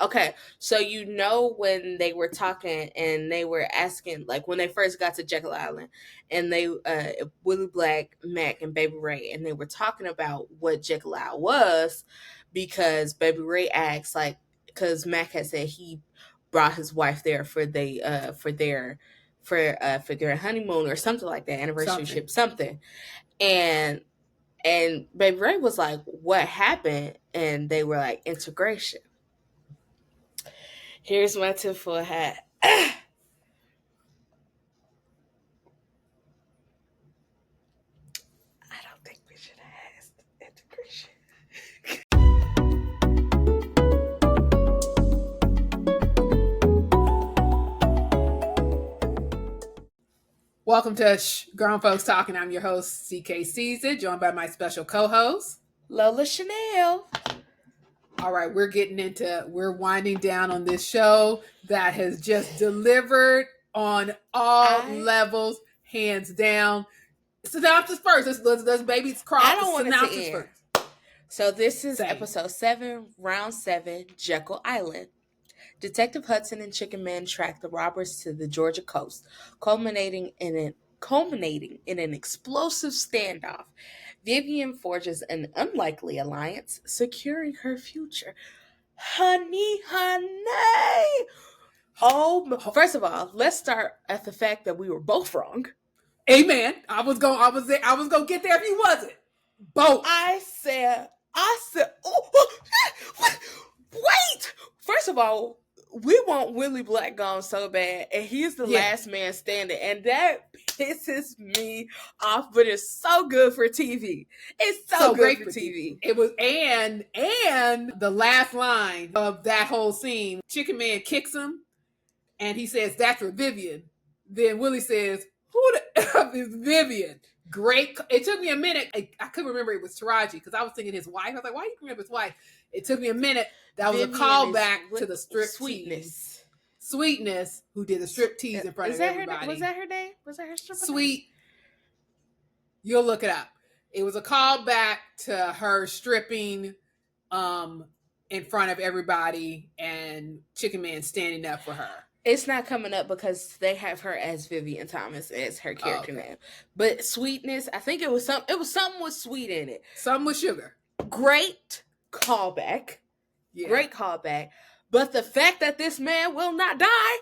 Okay, so you know when they were talking and they were asking, like when they first got to Jekyll Island, and they Willie Black, Mac, and Baby Ray, and they were talking about what Jekyll Island was, because Baby Ray asked, like, because Mac had said he brought his wife there for their honeymoon or something like that, anniversary Something. ship, something, and Baby Ray was like, "What happened?" And they were like, "Integration." Here's my tinfoil hat. I don't think we should have asked integration. Welcome to Grown Folks Talking. I'm your host, CK Caesar, joined by my special co-host, Lola Chanel. All right, we're winding down on this show that has just delivered on all levels, hands down. Synopsis first. Let's baby's cross. I don't want synopsis it to end. first. So this is episode 7, round 7, Jekyll Island. Detective Hudson and Chicken Man track the robbers to the Georgia coast, culminating in an explosive standoff. Vivian forges an unlikely alliance, securing her future. Honey. Oh, first of all, let's start at the fact that we were both wrong. Amen. I was gonna get there if you wasn't. Both. I said, oh, wait. First of all, we want Willie Black gone so bad, and he's the last man standing, and that pisses me off. But it's so good for TV. It's so good for TV. It was, and the last line of that whole scene, Chicken Man kicks him, and he says, "That's for Vivian." Then Willie says, "Who the F is Vivian?" Great. It took me a minute. I couldn't remember it was Taraji because I was thinking his wife. I was like, why do you remember his wife? It took me a minute. That was Vivian a callback to the strip Sweetness. Sweetness, who did the strip tease in front of everybody. Was that her name? Was that her strip? Sweet. You'll look it up. It was a callback to her stripping in front of everybody and Chicken Man standing up for her. It's not coming up because they have her as Vivian Thomas as her character name. But Sweetness, I think it was something with sweet in it. Something with sugar. Great callback. Yeah. Great callback. But the fact that this man will not die,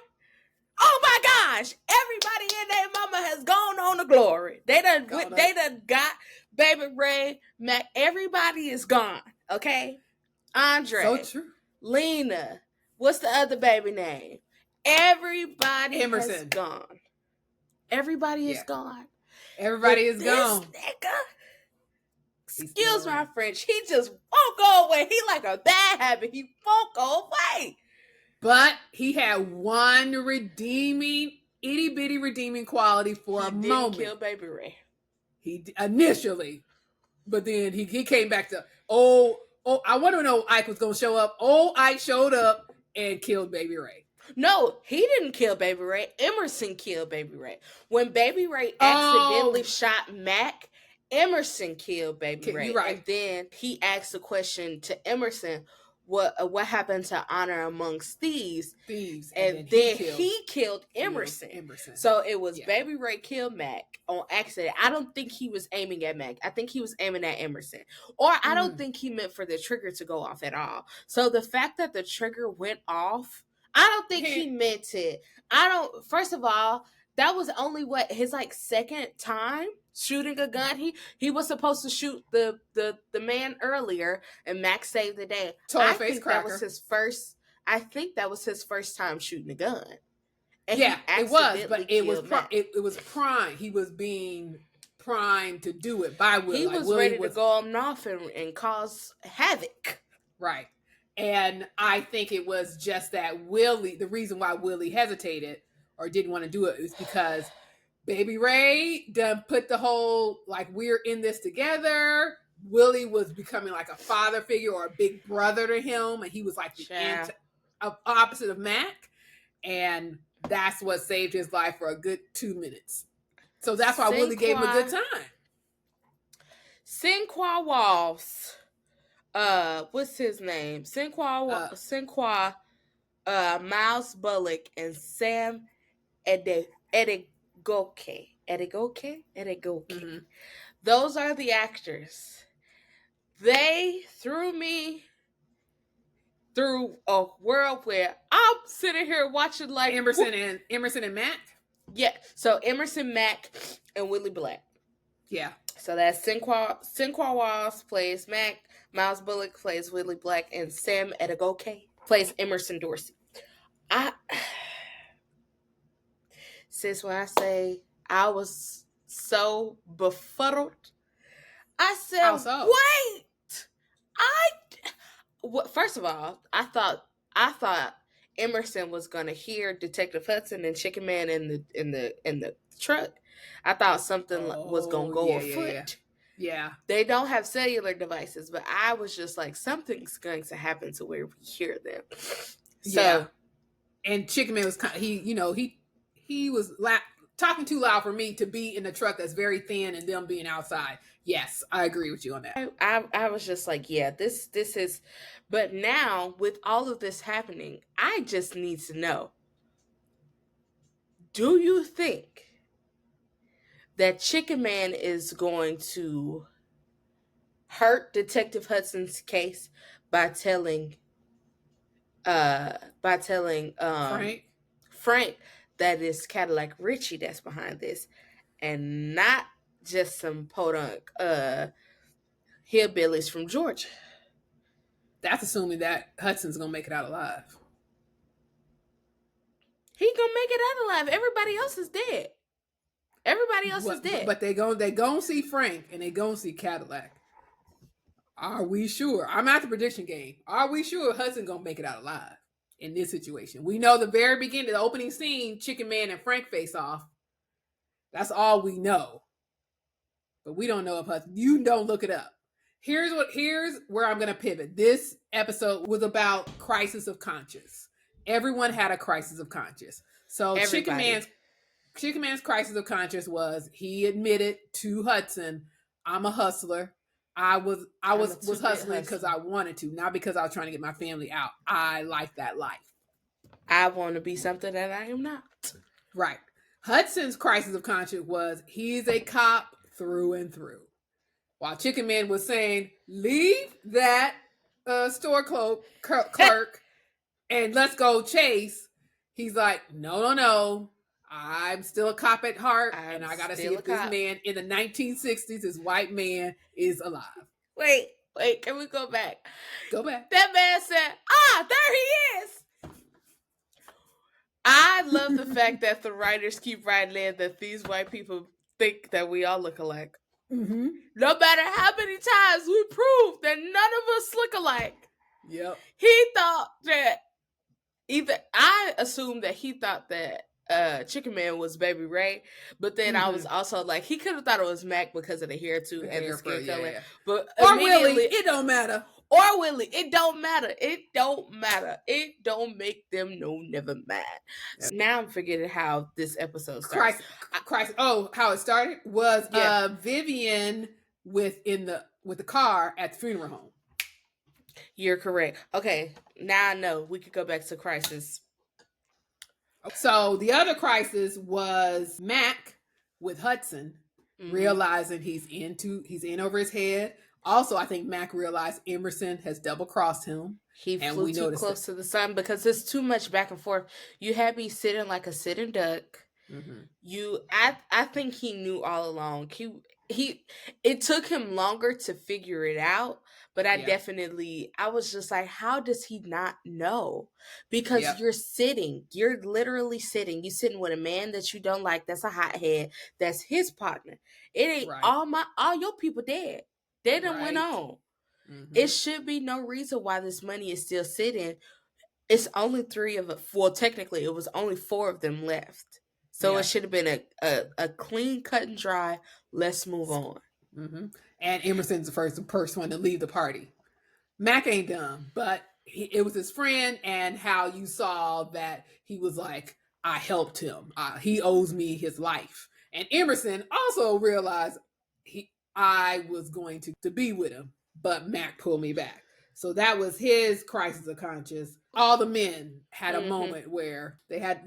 oh my gosh! Everybody in their mama has gone on to glory. They done got Baby Ray, Mac. Everybody is gone. Okay, Andre, so true. Lena. What's the other baby name? Everybody is gone. Everybody is gone. Everybody is gone. Nigga, excuse my French. He just won't go away. He like a bad habit. He won't go away. But he had one itty bitty redeeming quality for a moment. He didn't kill Baby Ray. He initially, but then he came back to I want to know Ike was gonna show up. Ike showed up and killed Baby Ray. No, he didn't kill Baby Ray. Emerson killed Baby Ray. When Baby Ray accidentally shot Mac, Emerson killed Baby Ray. Right. And then he asked the question to Emerson, what happened to honor amongst thieves? And then he killed Emerson. So it was Baby Ray killed Mac on accident. I don't think he was aiming at Mac. I think he was aiming at Emerson. Or I don't think he meant for the trigger to go off at all. So the fact that the trigger went off, I don't think he meant it. First of all, that was only his second time shooting a gun. He was supposed to shoot the man earlier, and Max saved the day. I think that was his first time shooting a gun. And it was, but it was prime. He was being primed to do it by Will. He was ready to go on off and cause havoc. Right. And I think it was just that the reason why Willie hesitated or didn't want to do it is because Baby Ray done put the whole, we're in this together. Willie was becoming like a father figure or a big brother to him. And he was like the opposite of Mac. And that's what saved his life for a good 2 minutes. So that's why Willie gave him a good time. Sinqua Walls. What's his name? Sinqua Miles Bullock and Sam Edegoke. Mm-hmm. Those are the actors. They threw me through a world where I'm sitting here watching like Emerson and Mac. Yeah, so Emerson, Mac, and Willie Black. Yeah. So that's Sinqua Walls plays Mac, Miles Bullock plays Willie Black, and Sam Edegoke plays Emerson Dorsey. Sis, when I say I was so befuddled, I said, How so? wait, first of all, I thought Emerson was gonna hear Detective Hudson and Chicken Man in the truck. I thought something was gonna go afoot. Yeah. They don't have cellular devices, but I was just like, something's going to happen to where we hear them. So, yeah. And Chicken Man was he was talking too loud for me to be in the truck that's very thin and them being outside. Yes, I agree with you on that. I was just like, yeah, this is, but now with all of this happening, I just need to know, do you think that Chicken Man is going to hurt Detective Hudson's case by telling Frank that it's Cadillac Richie that's behind this, and not just some podunk hillbillies from Georgia? That's assuming that Hudson's gonna make it out alive. He gonna make it out alive. Everybody else is dead. Is dead. But they gonna see Frank and they gonna see Cadillac. Are we sure? I'm at the prediction game. Are we sure Hudson gonna make it out alive in this situation? We know the very beginning, the opening scene, Chicken Man and Frank face off. That's all we know. But we don't know if Hudson. You don't look it up. Here's where I'm gonna pivot. This episode was about crisis of conscience. Everyone had a crisis of conscience. So Everybody. Chicken Man's crisis of conscience was he admitted to Hudson, I'm a hustler. I was hustling because I wanted to, not because I was trying to get my family out. I like that life. I want to be something that I am not. Right. Hudson's crisis of conscience was he's a cop through and through. While Chicken Man was saying, leave that store clerk and let's go chase. He's like, no. I'm still a cop at heart, and I gotta see if this man in the 1960s, this white man, is alive. Wait, can we go back? Go back. That man said, there he is. I love the fact that the writers keep writing in that these white people think that we all look alike. Mm-hmm. No matter how many times we prove that none of us look alike. Yep. He thought that I assumed that he thought that Chicken Man was Baby Ray, but then I was also like, he could have thought it was Mac because of the hair too and the skin color. Yeah. But or Willie, it don't matter. Or Willie, it don't matter. It don't matter. It don't make them never mad. Yep. Now I'm forgetting how this episode started. Crisis. Oh, how it started was Vivian with the car at the funeral home. You're correct. Okay, now I know we could go back to crisis. So the other crisis was Mac with Hudson realizing he's in over his head. Also, I think Mac realized Emerson has double crossed him. He flew too close to the sun because there's too much back and forth. You had me sitting like a sitting duck. Mm-hmm. I think he knew all along. It took him longer to figure it out, but I was just like, how does he not know? Because you're literally sitting. You're sitting with a man that you don't like. That's a hothead. That's his partner. It ain't all your people dead. They done went on. Mm-hmm. It should be no reason why this money is still sitting. It's only 3 of it. Well, technically, it was only 4 of them left. So it should have been a clean cut and dry. Let's move on. Mm-hmm. And Emerson's the first one to leave the party. Mac ain't dumb, but it was his friend, and how you saw that he was like, I helped him. He owes me his life. And Emerson also realized I was going to be with him, but Mac pulled me back. So that was his crisis of conscience. All the men had a moment where they had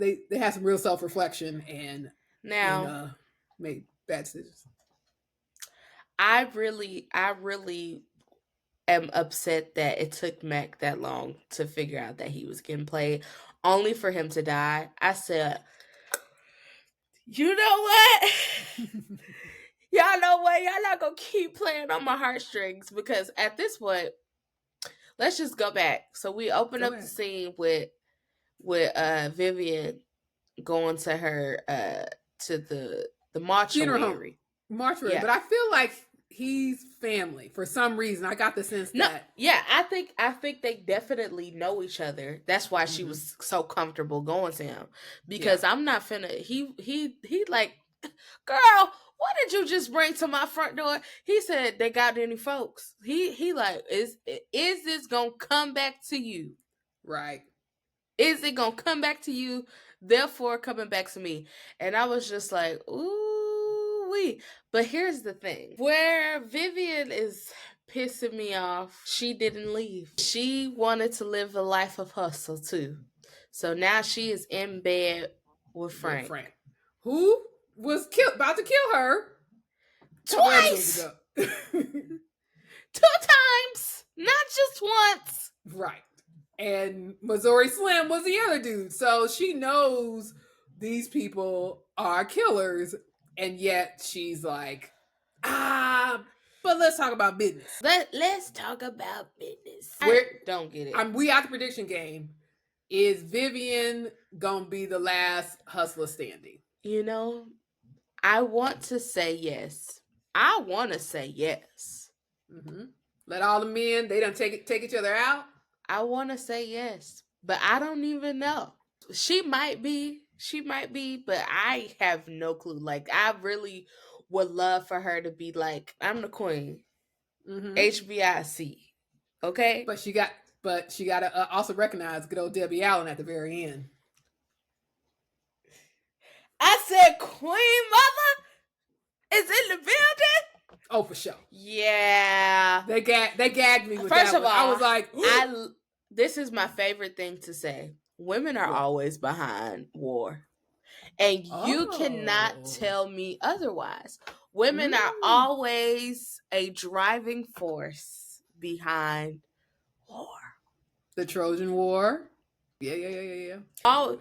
some real self-reflection and made bad decisions. I really am upset that it took Mac that long to figure out that he was getting played, only for him to die. I said, you know what? Y'all know what? Y'all not gonna keep playing on my heartstrings, because at this point, let's just go back. So we open up the scene with Vivian going to her to the mortuary. Mortuary, yeah. But I feel like he's family for some reason. I got the sense that I think they definitely know each other. That's why she was so comfortable going to him, because I'm not finna. He like, girl, what did you just bring to my front door? He said, they got any folks. He like, is this gonna come back to you? Right. Is it gonna come back to you? Therefore, coming back to me. And I was just like, ooh wee. But here's the thing. Where Vivian is pissing me off, she didn't leave. She wanted to live a life of hustle too. So now she is in bed with Frank. Who was about to kill her twice. 2 times, not just once. Right. And Missouri Slim was the other dude. So she knows these people are killers, and yet she's like, but let's talk about business. Let's talk about business. Don't get it. We out the prediction game. Is Vivian gonna be the last hustler standing? You know, I want to say yes. I want to say yes. Mm-hmm. Let all the men, they done take each other out. I want to say yes, but I don't even know. She might be, but I have no clue. Like, I really would love for her to be like, I'm the queen. HBIC. Okay? But she got to also recognize good old Debbie Allen at the very end. I said, Queen Mother is in the building? Oh, for sure. Yeah. They gagged me with First that of all, I was like, this is my favorite thing to say. Women are always behind war. And you cannot tell me otherwise. Women are always a driving force behind war. The Trojan War. Yeah. Oh,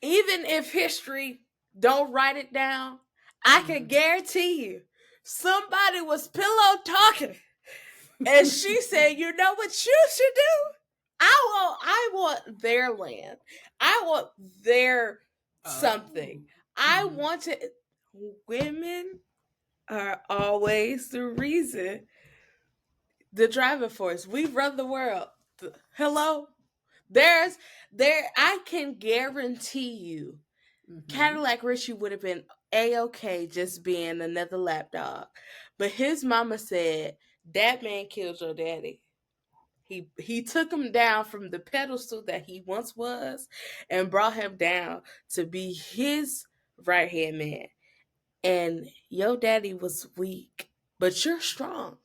even if history don't write it down, I can guarantee you somebody was pillow talking. And she said, you know what you should do? I want their land. I want their something. I want to. Women are always the reason, the driving force. We run the world. Hello? I can guarantee you, Cadillac Richie would have been A-okay just being another lapdog. But his mama said, that man killed your daddy. He took him down from the pedestal that he once was and brought him down to be his right-hand man. And your daddy was weak, but you're strong.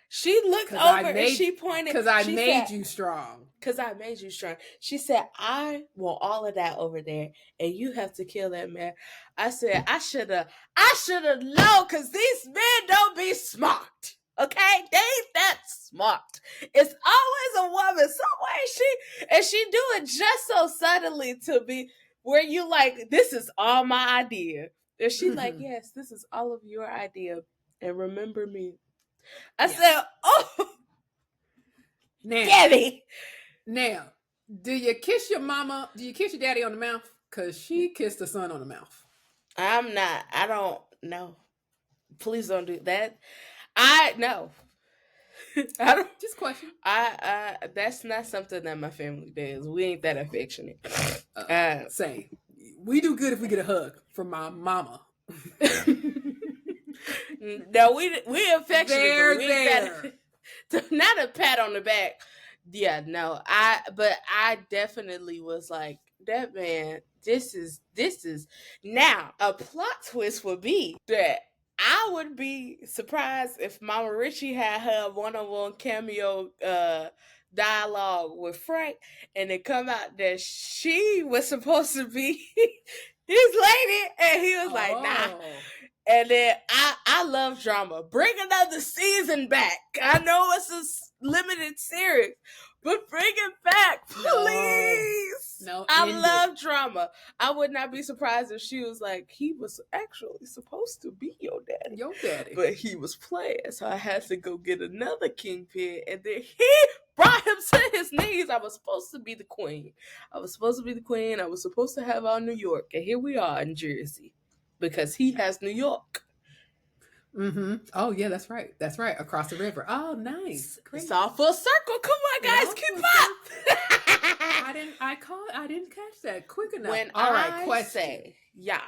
She looked over and she pointed. Because I made you strong. Because I made you strong. She said, I want all of that over there, and you have to kill that man. I said, I should have known, because these men don't be smart. Okay? They ain't that smart. It's always a woman somewhere. She do it just so subtly to be where you like, this is all my idea. And she like, yes, this is all of your idea. And remember me. I said, oh, Debbie. Now, do you kiss your daddy on the mouth? Because she kissed her son on the mouth. I don't know. Please don't do that. No. I don't. Just question. That's not something that my family does. We ain't that affectionate. Same. We do good if we get a hug from my mama. No, we affectionate. We ain't that, not a pat on the back. Yeah, no. I definitely was like, that man, this is now a plot twist would be that I would be surprised if Mama Richie had her one-on-one cameo dialogue with Frank, and it come out that she was supposed to be his lady, and he was like, nah. And then I love drama. Bring another season back. I know it's a limited series, but bring it back, please. No, I love drama. I would not be surprised if she was like, he was actually supposed to be your daddy. But he was playing, so I had to go get another kingpin, and then he brought him to his knees. I was supposed to be the queen. I was supposed to have all New York, and here we are in Jersey. Because he has New York. Mm-hmm. Oh yeah, that's right. That's right. Across the river. Oh, nice. Great. It's all full circle. Come on, guys, keep up. I didn't catch that quick enough. When question. Yeah.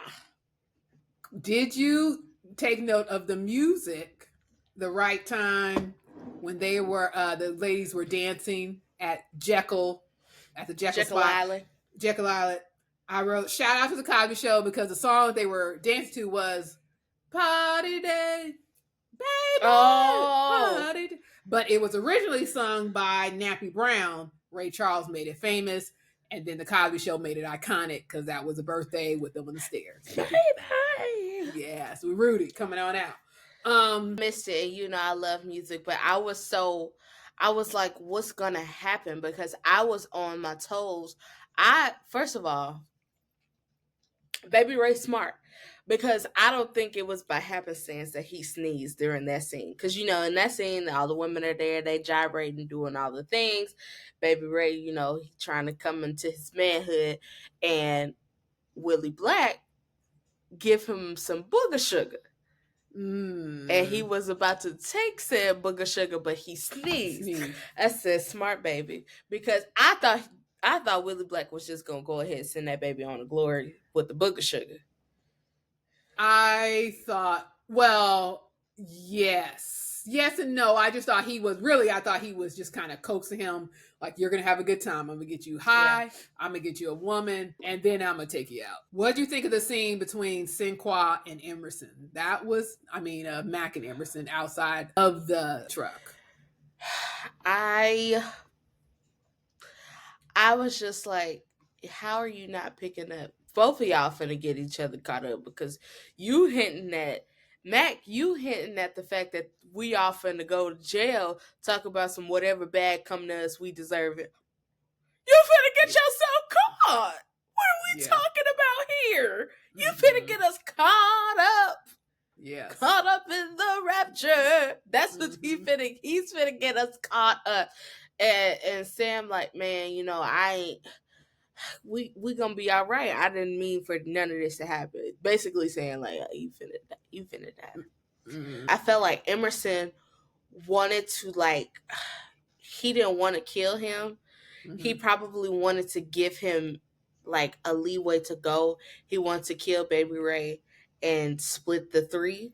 Did you take note of the music? The right time when they were the ladies were dancing at Jeykll Island. Jeykll Island. I wrote, shout out to the Cosby Show, because the song they were dancing to was Party Day, Baby. Party Day. But it was originally sung by Nappy Brown. Ray Charles made it famous. And then the Cosby Show made it iconic because that was a birthday with them on the stairs. Baby. Yeah, so Rudy coming on out. Missed it. You know, I love music, but I was like, what's going to happen? Because I was on my toes. First of all, Baby Ray smart, because I don't think it was by happenstance that he sneezed during that scene. Because, you know, in that scene, all the women are there, they gyrating, doing all the things. Baby Ray, you know, he trying to come into his manhood, and Willie Black give him some booger sugar. And he was about to take said booger sugar, but he sneezed. I said, smart baby. Because I thought Willie Black was just going to go ahead and send that baby on to glory with the booger sugar. I thought, well, yes and no. I thought he was just kind of coaxing him, like, you're going to have a good time. I'm going to get you high. Yeah. I'm going to get you a woman, and then I'm going to take you out. What do you think of the scene between Sinqua and Emerson? That was, Mac and Emerson outside of the truck. I was just like, how are you not picking up? Both of y'all finna get each other caught up, because you hinting at Mac, you hinting at the fact that we all finna go to jail, talk about some whatever bad come to us, we deserve it. You finna get yourself caught. What are we talking about here? You finna get us caught up. Yes. Caught up in the rapture. That's what he's finna get us caught up. And Sam like, man, you know, we gonna be all right. I didn't mean for none of this to happen. Basically saying like, you finna die. Mm-hmm. I felt like Emerson wanted to, like, he didn't want to kill him. Mm-hmm. He probably wanted to give him like a leeway to go. He wanted to kill Baby Ray and split the three.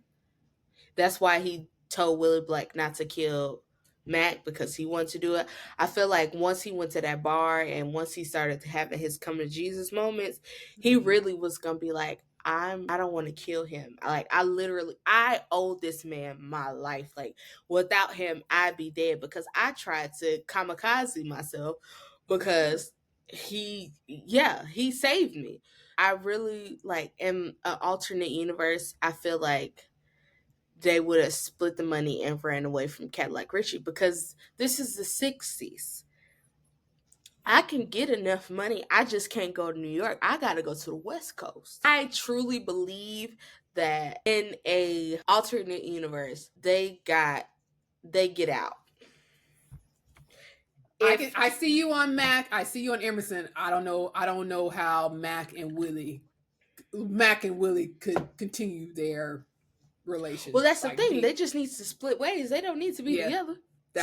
That's why he told Willie Black not to kill Mac, because he wanted to do it. I feel like once he went to that bar and once he started having his come to Jesus moments, he really was gonna be like, I don't want to kill him. Like, I owe this man my life. Like, without him, I'd be dead, because I tried to kamikaze myself, because he saved me. I really, like, in an alternate universe, I feel like they would have split the money and ran away from Cadillac Richie, because this is the 60s. I can get enough money. I just can't go to New York. I got to go to the West Coast. I truly believe that in a alternate universe, they get out. I see you on Mac. I see you on Emerson. I don't know how Mac and Willie could continue their relationship. Well, that's the thing. They just need to split ways. They don't need to be together.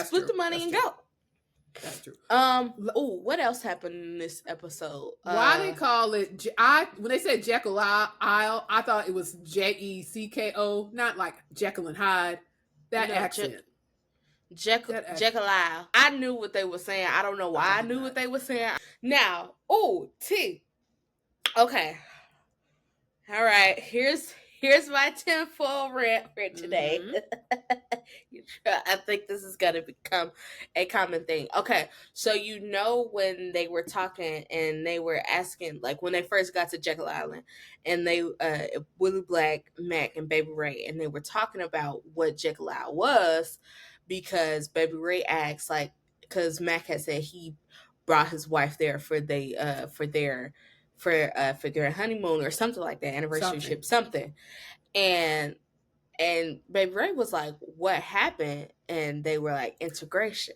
Split the money and go. That's true. What else happened in this episode? Why they call it? When they said Jekyll Isle, I thought it was Jecko, not like Jekyll and Hyde. That accent. Jekyll Isle. I knew what they were saying. I don't know why I knew what they were saying. Now, T. Okay. All right. Here's Here's my tinfoil rant for today. I think this is going to become a common thing. Okay, so when they were talking and they were asking, like when they first got to Jekyll Island, and they Willie Black, Mac, and Baby Ray, and they were talking about what Jekyll Island was, because Baby Ray asked, like, because Mac had said he brought his wife there for their honeymoon or something like that, anniversary something. And Baby Ray was like, what happened? And they were like, integration.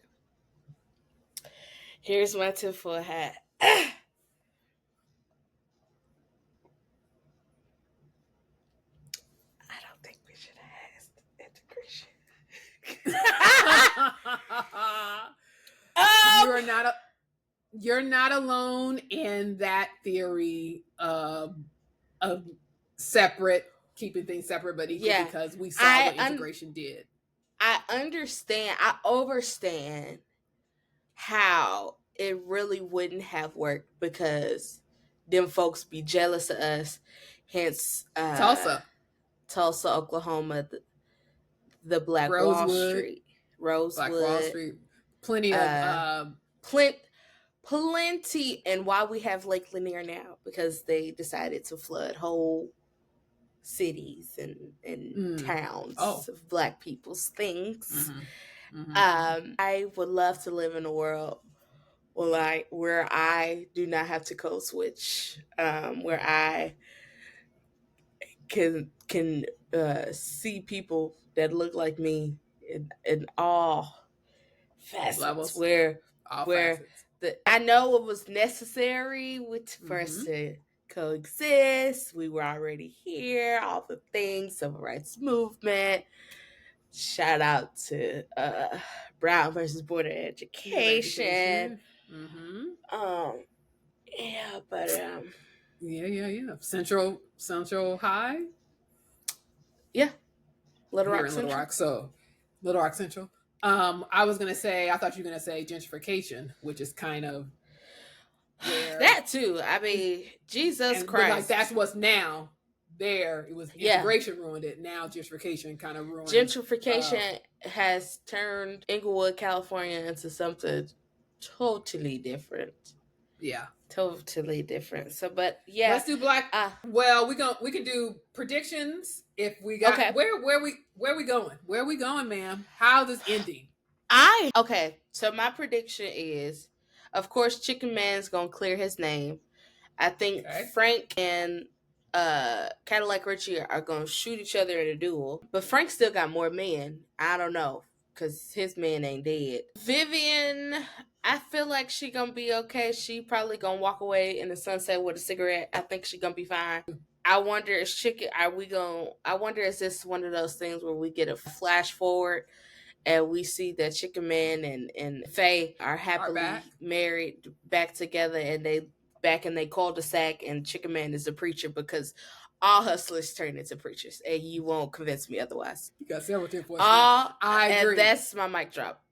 Here's my tinfoil hat. I don't think we should have asked integration. You're not alone in that theory of keeping things separate but equal, because we saw what integration did. I understand how it really wouldn't have worked, because them folks be jealous of us. Hence, Tulsa, Oklahoma, the Black Wall Street, Rosewood, Black Wall Street, plenty of plenty, and why we have Lake Lanier now, because they decided to flood whole cities and towns of Black people's things. I would love to live in a world where I do not have to code switch, where I can see people that look like me in all facets. Levels. I know it was necessary for us to coexist. We were already here. All the things, civil rights movement. Shout out to Brown versus Board of Education. Central High. Yeah, Little Rock Central. I thought you were gonna say gentrification, which is kind of that too. I mean, Jesus Christ, like that's what's now there. It was integration ruined it. Now gentrification kind of ruined. Gentrification has turned Inglewood, California, into something totally different. Yeah, totally different. So, but yeah, let's do Black. Well, we can do predictions if we got. Okay. Where we going? Where are we going, ma'am? How's this ending? So my prediction is, of course, Chicken Man's gonna clear his name. I think Frank and Cadillac Richie are gonna shoot each other in a duel, but Frank still got more men. I don't know, because his man ain't dead. Vivian, I feel like she gonna be okay. She probably gonna walk away in the sunset with a cigarette. I think she gonna be fine. I wonder, is this one of those things where we get a flash forward and we see that Chicken Man and Faye are happily married, back together, and they cul-de-sac, and Chicken Man is a preacher, because all hustlers turn into preachers, and you won't convince me otherwise. You got several tinfoil. I agree. And that's my mic drop.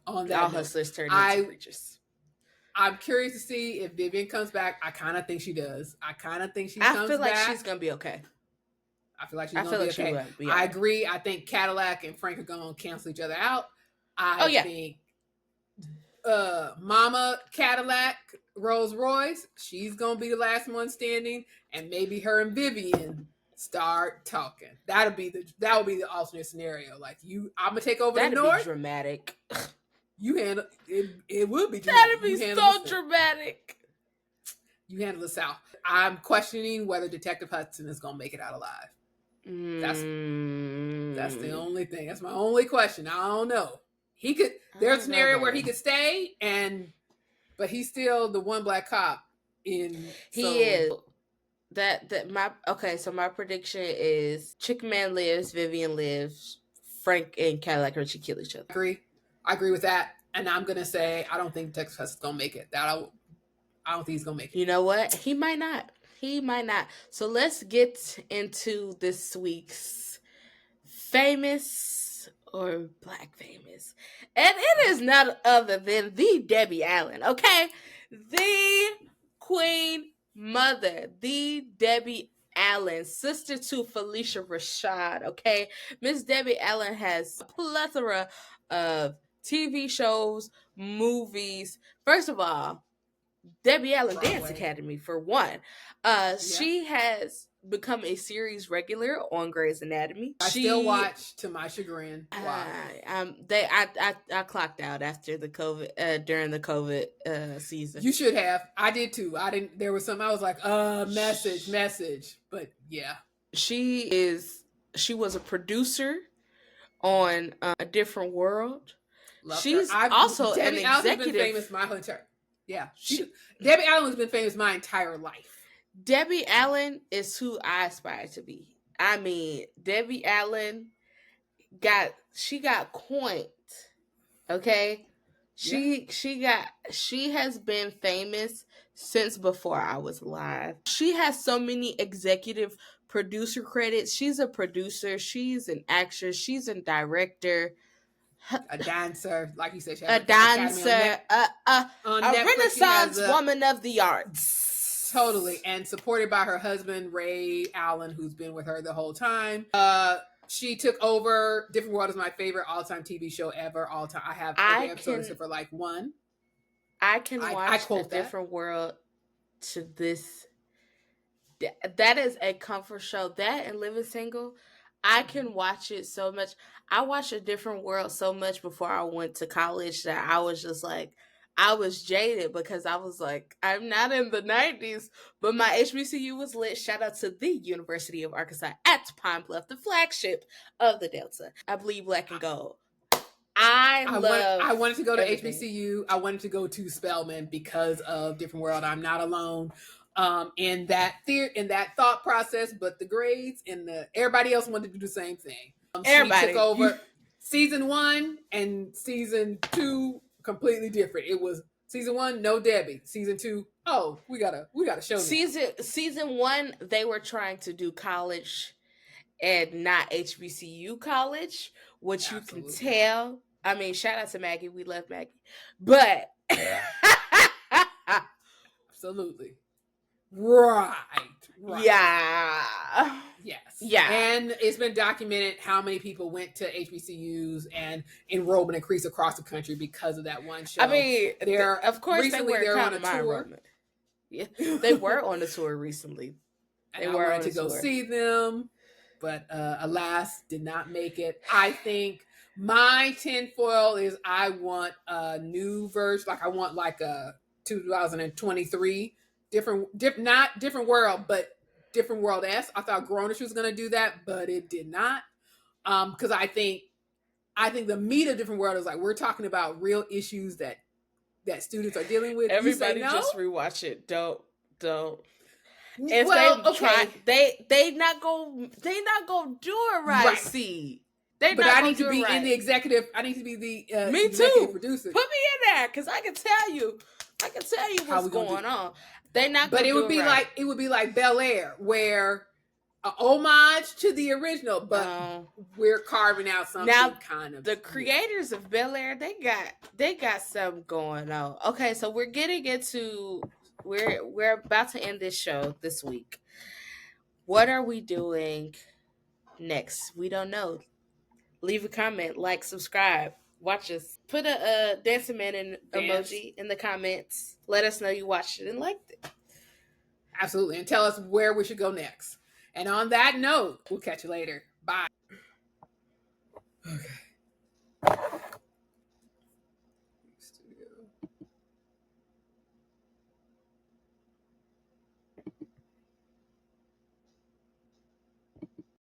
On that, all hustlers turn into preachers. I'm curious to see if Vivian comes back. I kind of think she does. I feel like she's gonna be okay. I feel like she's gonna be okay. I agree. I think Cadillac and Frank are gonna cancel each other out. I think Mama Cadillac, Rolls Royce, she's gonna be the last one standing, and maybe her and Vivian start talking. That would be the alternate scenario. Like, I'm gonna take over the North. That'd be dramatic. You handle it. It would be dramatic. That'd be so dramatic. You handle the South. I'm questioning whether Detective Hudson is gonna make it out alive. That's the only thing. That's my only question. I don't know. He could. There's a scenario where he could stay, but he's still the one Black cop in. He is. So my prediction is Chicken Man lives, Vivian lives, Frank and Cadillac Richie kill each other. I agree with that, and I'm gonna say I don't think Texas Hudson's gonna make it. I don't think he's gonna make it. You know what? He might not. So let's get into this week's famous or Black famous, and it is none other than the Debbie Allen. Okay, the Queen Mother, the Debbie Allen, sister to Felicia Rashad. Okay, Miss Debbie Allen has a plethora of TV shows, movies. First of all, Debbie Allen Dance Academy for one. She has become a series regular on Grey's Anatomy. I still watch, to my chagrin. Why? I clocked out after the COVID during the COVID season. You should have. I did too. I didn't. There was some. I was like, message. But yeah, she was a producer on A Different World. She's also Debbie an executive. Allen's been famous my whole entire. Yeah, Debbie Allen has been famous my entire life. Debbie Allen is who I aspire to be. I mean, Debbie Allen got coined. Okay? She has been famous since before I was alive. She has so many executive producer credits. She's a producer, she's an actress, she's a director, a dancer, like you said, she a dancer, a Renaissance woman of the arts. Totally, and supported by her husband Ray Allen, who's been with her the whole time. She took over. Different World is my favorite all-time TV show ever. All time, I have every episode except for like one. I can watch A Different World to this. That is a comfort show. That and Living Single, I can watch it so much. I watched A Different World so much before I went to college that I was just like, I was jaded because I was like, I'm not in the 90s, but my HBCU was lit. Shout out to the University of Arkansas at Pine Bluff, the flagship of the Delta. I bleed black and gold. I wanted to go to HBCU. I wanted to go to Spelman because of Different World. I'm not alone in that thought process, but the grades and everybody else wanted to do the same thing. Everybody took over. Season 1 and season 2 completely different. It was season 1, no Debbie. Season 2, we gotta show them. Season 1, they were trying to do college and not HBCU college, which Absolutely. You can tell. I mean, shout out to Maggie. We love Maggie. But Absolutely. Right. Yeah. Yes. Yeah. And it's been documented how many people went to HBCUs and enrollment increased across the country because of that one show. I mean, of course, recently they're on a tour. Yeah, they were on a tour recently. I wanted to go see them, but alas, did not make it. I think my tinfoil is I want a new version. Like I want like a 2023 not Different World, but Different World-esque. I thought Grownish was going to do that, but it did not. Because I think the meat of Different World is like we're talking about real issues that students are dealing with. Everybody just rewatch it. Don't. If they not gonna do it right. See, but I need to be in the executive. I need to be the me executive too. Producer. Put me in there because I can tell you what's going on. They not. But it would be like it would be like Bel Air, where an homage to the original, but we're carving out something now, kind of. The creators of Bel Air, they got something going on. Okay, so we're getting into we're about to end this show this week. What are we doing next? We don't know. Leave a comment, like, subscribe, watch us. Put a dancing man emoji in the comments. Let us know you watched it and liked it. Absolutely. And tell us where we should go next. And on that note, we'll catch you later. Bye. Okay.